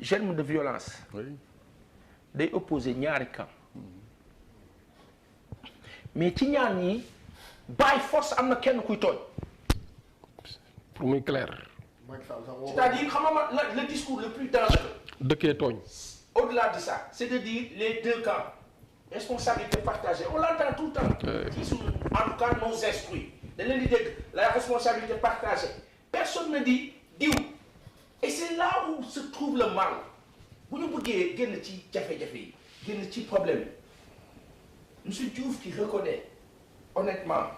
germe de violence. Oui. Day opposer ñaari camp. mais ci ñaar ñi by force am na kenn kuy tooñ. pour muy clair. c'est-à-dire xam nga le discours le plus dangereux. dëkkee tooñ. au-delà de ça c'est de dire les deux camps responsabilité partagée on l'entend tout le temps. ci suñu en tout cas nos instruits da leen di dégg la responsabilité partagée personne ne dit diw et c'est là où se trouve le mal bu ñu bëggee génn ci jafe-jafe yi génn ci problème monsieur Diouf qui reconnaît honnêtement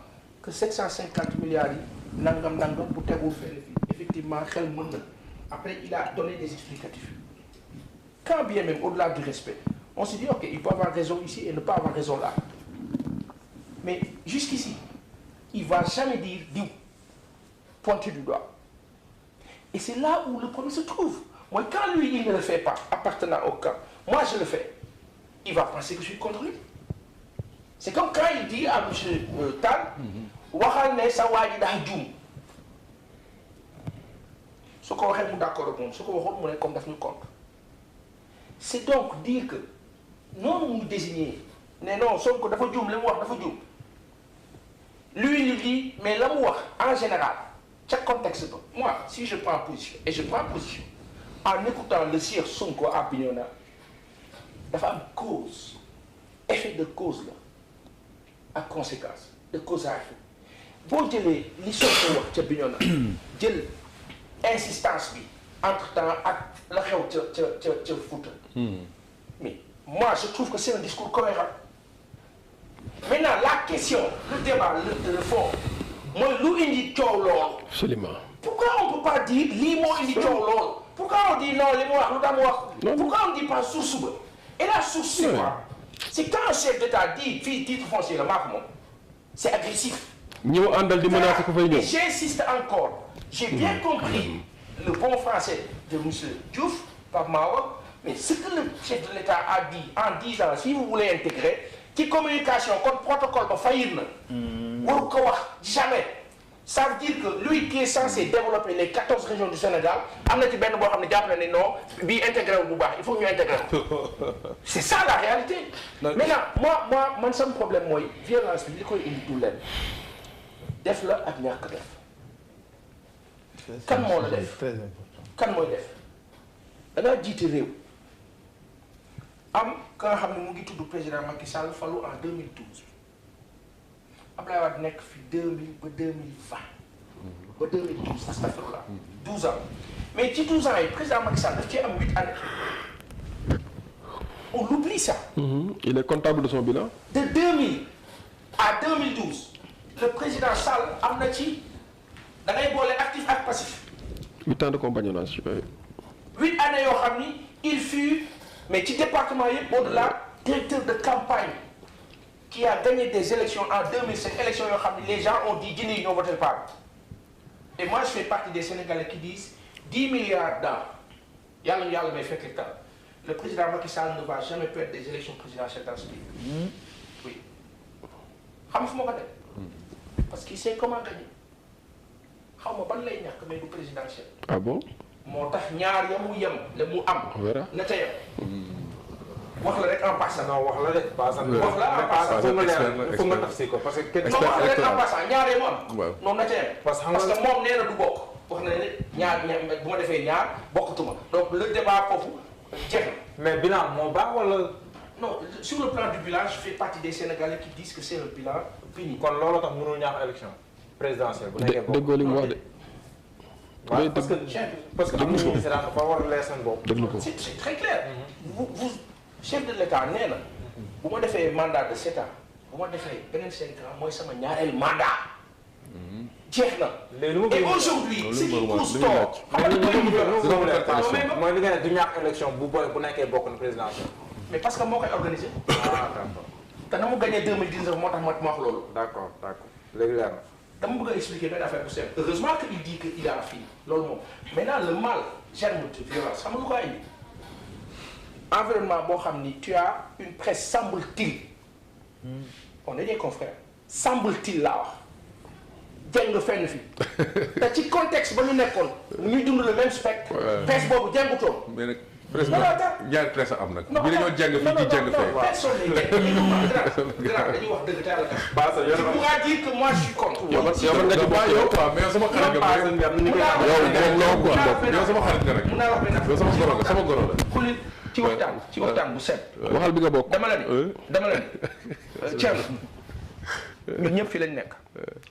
que 750 milliards yi nangam bu tegul fenn fii effectivement xel mën na après il a donné des explicatifs quand bien même au-delà du respect on se dit ok il peut avoir raison ici et ne pas avoir raison là mais jusqu'ici il va jamais dire diw pointer du doigt et c'est là où le problème se trouve moi quand lui il ne le fait pas appartenant au camp moi je le fais il va penser que je suis contre lui c'est comme quand il dit à monsieur Tall waxal ne sa waa ji daa juum su ko waxee mu d'accord ak moom su ko waxoon mu ne comme daf ñu contre c'est donc dire que noonu mu désigner ne non Sonko dafa juum la mu wax dafa juum lui il dit mais la mu wax en général ca contexte ba moi si je prends position et je prends position en écoutant le sieur Sonko à Bignona dafa am cause effet de cause la ak conséquence de cause à effet boo jëlee li Sonko wax ca Bignona jël insistance bi entre-temps ak la xew ca Fouta mais moi je trouve que c'est un discours cohérent maintenant la question le débat le fond mooy lu indi coow loolu. absolument. pourquoi on peut pas dire lii moo indi coow loolu. pourquoi on dit non li mu wax lu tax mu wax. pourquoi on dit pas source ba. et la source c'est quoi. c'est quand un chef d'État dit fii titre foncier la maa ko moom c'est agressif. ñëw àndal di menacer ko fay ñëw. j'insiste encore. j'ai bien compris le bon français de monsieur Diouf Pape Mahawa mais ce que le chef de l'État a dit en disant si vous voulez intégrer ci communication kon protocole ba faillir na. waru ko wax jamais. ça veut dire que lui qui est censé développer les 14 régions du Sénégal am na ci benn boo xam ne jàpp na ni non bii intégré wu bu baax il faut que ñu intégré c'est ça la réalité. maintenant man sama problème mooy violence bi li koy indi tout leen def la ak ñàkk def. kan moo la def kan mooy def da ngaa jiite réew am ka nga xam ne mu ngi tudd président Macky Sall falu en 2012 Abdoulaye Wade nekk fi 2000 ba 2020 ba 2012 astafurlah 12 ans mais ci 12 ans yi président Macky Sall daf cee am 8 années on oublie ça. Il est comptable de son bilan. De 2000 à 2012 le président Sall am na ci da ngay boole actif ak passif. 8 ans de compagnonnage. 8 années yoo xam ni il fut mais ci département yëpp au-delà directeur de campagne qui a gagné des élections en 2007 élections yoo xam ni les gens ont dit Guinée ñoo voté pas et moi je fais partie des Sénégalais qui disent 10 milliards d'ans yàlla may fekk temps le président Macky Sall ne va jamais perdre des élections présidentielles dans ce pays. Oui xam fu ma ko def parce qu'il sait comment gagner xaw ma ban lay ñàkk mais du présidentiel. Ah bon. moo tax ñaar ya mu yem la mu am. na ca yem. wax la rek en passant. non wax la rek. wax la en passant. foog nga tax si ko parce que kenn. non wax la rek en passant ñaar ya mu am. waaw noonu na ca yem. parce que moom nee na du bokk. wax na ne ñaar bu ma defee ñaar bokkatuma donc le débat foofu jeex na. mais bilan moo baax wala. non sur le plan du bilan je fais partie des Sénégalais qui disent que c'est un bilan fini. kon loolu tax mënul ñaax élection présidentielle bu nekkee bokk. déggoo li mu wax de. waaw parce que am na ñu dafa war a leer seen bopp. déglu ko c'est très clair. vous chef de l'État nee na bu ma defee mandat de 7 ans bu ma defee beneen 5 ans mooy sama ñaareel mandat. jeex na. et aujourd'hui ce qui cause tort. mooy li nga ne du ñàkk élection bu nekkee bokk na présidentielle. mais parce que moo koy organisé. ah d'accord. te na mu gagné 2019 moo tax ma wax loolu. d'accord léegi leer na. dama bëgg a expliquer benn affaire bu simple. heureusement que il dit que il a fini loolu moom maintenant le mal germe de violence xam nga lu ko indi environnement boo xam ni tu as une presse semble-t-il on est des confrères semble-t-il laa wax jàng fenn fi te ci contexte ba ñu nekkoon ñuy dund le même spectre. presse boobu jàngutoon ñaari presse am nag. non bi dañoo jàng fii ci jàng fee. personne dañuy wax dëgg te yàlla tax. tu pourras dire que moi je suis contre. yow nga ci bokk yow quoi mais yow sama xarit nga yow sama xarit nga rek. mun naa wax benn yow sama goro nga sama goro la. xulil ci waxtaan bu set. waxal bi nga bokk. dama la ni Thierno ñun ñëpp fi lañ nekk.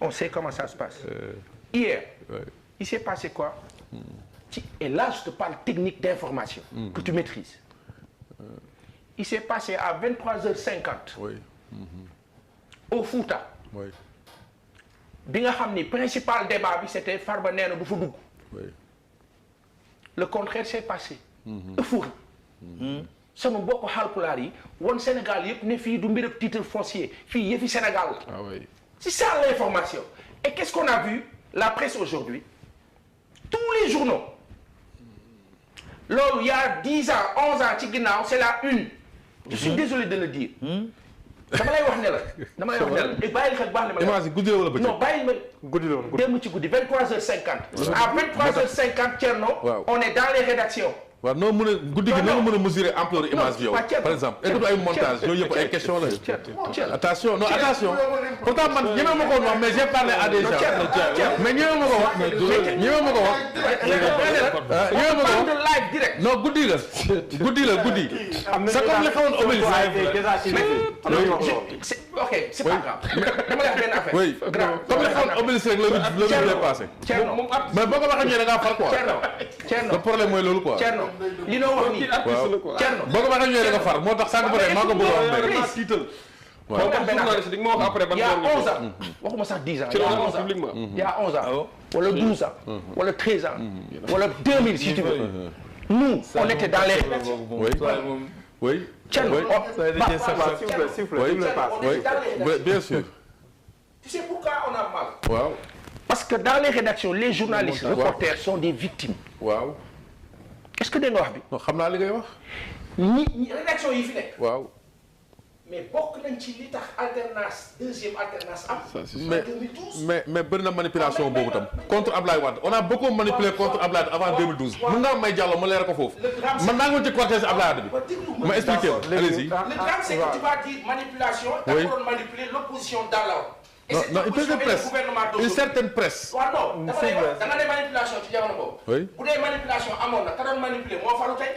on sait comment ça se passe. Hier il s'est passé quoi. Et là je te parle technique d'information. que tu maîtrises. Il s'est passé à 23h50. oui. au Fouta. oui. bi nga xam ni principal débat bi c'était Farba nee na du fa dugg. oui. le contraire s'est passé. Fouta. sama mbokku Haalpulaar yi won Sénégal yëpp ne fii du mbir ak titre foncier fii yëfi Sénégal la. ah oui. C'est ça l'information. Et qu'est-ce qu'on a vu? La presse aujourd'hui, tous les journaux. Là, il y a 10 ans, 11 ans, c'est la une. Je suis désolé de le dire. dama lay wax ne la. dama lay wax ne la et bàyyi xel baax na ma la. image yi guddi la wala bëccëg. non bàyyi ma. guddi la woon guddi. démb ci guddi 23h50. à 23h50 Thierno. waaw on est dans les rédactions. waaw noo mën a guddi gi noo mën a mesurer ampleur image bi yow. par exemple écoute ay montage yooyu yëpp ay question la. attention non attention. pourtant man ñeme ma ko woon wax mais j'ai parlé à des gens. mais ñeme ma ko wax. ñeme ma ko wax. ñeme ma ko wax. live direct. non guddi la. guddi la guddi. c'est comme li xawoon Obélisque. ok c'est pas grave. dama lay wax benn affaire. oui comme li xawoon Obélisque rek la ñu dépassé. mais boo ko waxee ñu da ngaa far quoi. le problème mooy loolu quoi. li noo wax nii waaw Thierno boo ko waxee ñëwee da nga far moo tax sànq ba tey maa ko bëgg a wax waaw journaliste di nga ma wax après ban il y a 11 ans waxuma sax 10 ans ci loolu wax publiquement il y a 11 ans wala 12 ans wala 13 ans wala 2000 si tu veux nous on était dans les oui oui Thierno oui bien sûr tu sais pourquoi on a mal waaw parce que dans les rédactions les journalistes reporters sont des victimes waaw est-ce que dégg nga wax bi non xam naa li ngay wax ñi rédaction yi fi nekk waaw mais bokk nañ ci li tax alternance deuxième alternance am. mais bëri na manipulation boobu tam contre Ablaye Wade on a beaucoup manipulé contre Ablaye Wade avant 2012. mën ngaa may Diallo ma leeral ko foofu. man naa ngi woon ci cortège Ablaye Wade bi. ma expliqué wu allez-y. le drame c'est que tu vas dire manipulation. oui da manipuler l'opposition dans la. non une certaine presse une certaine presse. waaw non dafa lay wax da nga ne manipulation ci jamono boobu. oui bu dee manipulation amoon na ka doon manipuler moo falu tey.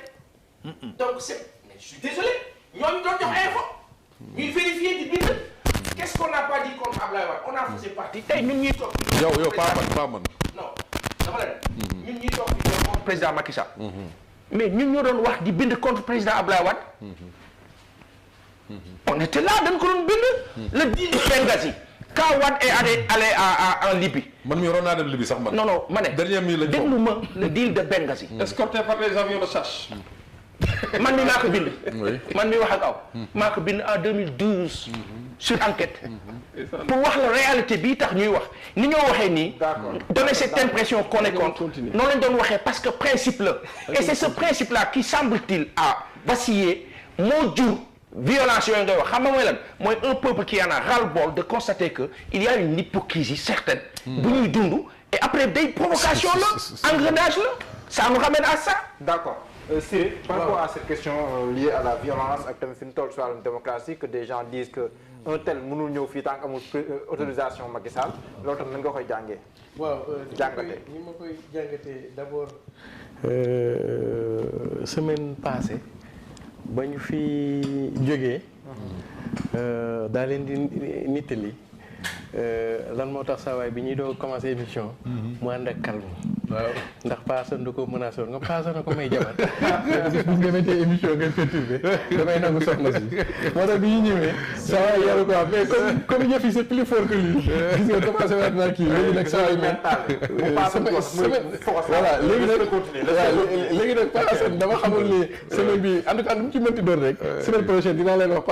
donc c'est mais je suis désolé ñooñu doon jox info. ñuy vérifier di bind. qu'est-ce qu'on n'a pas dit contre Ablaye Wade on a faisait partie tey ñun ñuy toog. yow pas man. non dama la ne. ñun ñuy toog di jox contre président Macky Sall. mais ñun ñoo doon wax di bind contre président Ablaye Wade. on était là dañ ko doon bind. le deal de Benghazi. quand Wade est allé en Libye. man mii waroon naa dem Libye sax man. non ma ne. dernier mi la déglu ma le deal de Benghazi. escorté par les avions de chasse. man mi maa ko bind. oui man mi wax ak aw. maa ko bind en 2012. sur enquête. pour wax la réalité bii tax ñuy wax ni ñoo waxee nii. donner cette impression qu'on est contre. noonu lañ doon waxee parce que principe la. et c'est ce principe là qui semble-t-il a vacillé moo jur violence yooyu ngay wax xam nga mooy lan mooy un peuple qui en a ras-le-bol de constater que il y a une hypocrisie certaine. bu ñuy dund et après des provocations la engrenage la ça nous ramène à ça. D'accord. Siré, par rapport à cette question liée à la violence ak tamit fi ñu toll sur la démocratie que des gens disent que un tel mënul ñëw fii tant que amul autorisation Macky Sall loolu tam na nga koy jàngee. waaw jàngatee ni ma koy jàngatee d'abord semaine passée ba ñu fi jógee daa leen di nittali lan moo tax saa waay bi ñuy doog commencé émission mu ànd ak calme. waaw ndax paasan du ko menacé woon nga paasan na ko may jabar bis bu ñu demetee émission nga perturbé damay nangu soxna si moo tax bi ñu ñëwee saa waay yaru ko am mais comme yëf yi c'est plus fort que lui gis nga commencé waat naa kii léegi nag saa waay voilà léegi nag paasan dama xamul ni semaine bi en tout cas lu mu ci mënti doon rek semaine prochaine dinaa leen wax